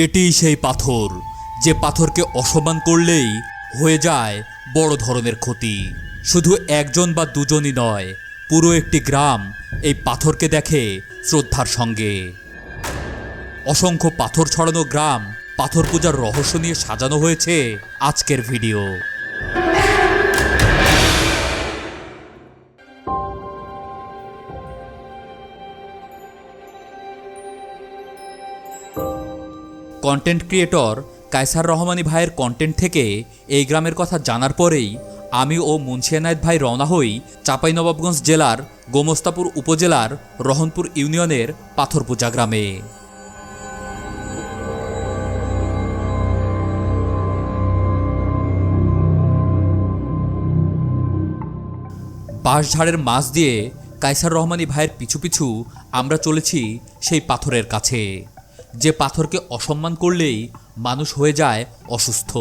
এটিই সেই পাথর, যে পাথরকে অসম্মান করলেই হয়ে যায় বড় ধরনের ক্ষতি। শুধু একজন বা দুজনই নয়, পুরো একটি গ্রাম এই পাথরকে দেখে শ্রদ্ধার সঙ্গে। অসংখ্য পাথর ছড়ানো গ্রাম, পাথর পূজার রহস্য নিয়ে সাজানো হয়েছে আজকের video. Content creator Kaiser Rahmani ভাইয়ের কন্টেন্ট থেকে এই গ্রামের কথা জানার পরেই আমি ও মুন্সি এনায়েত ভাই রওনা হই চাঁপাইনবাবগঞ্জ জেলার গোমস্তাপুর উপজেলার রহনপুর ইউনিয়নের পাথরপূজা গ্রামে। বাঁশঝাড়ের মাছ দিয়ে কায়সার রহমানী ভাইয়ের পিছু পিছু আমরা চলেছি সেই পাথরের কাছে, যে পাথরকে অসম্মান করলেই মানুষ হয়ে যায় অসুস্থ।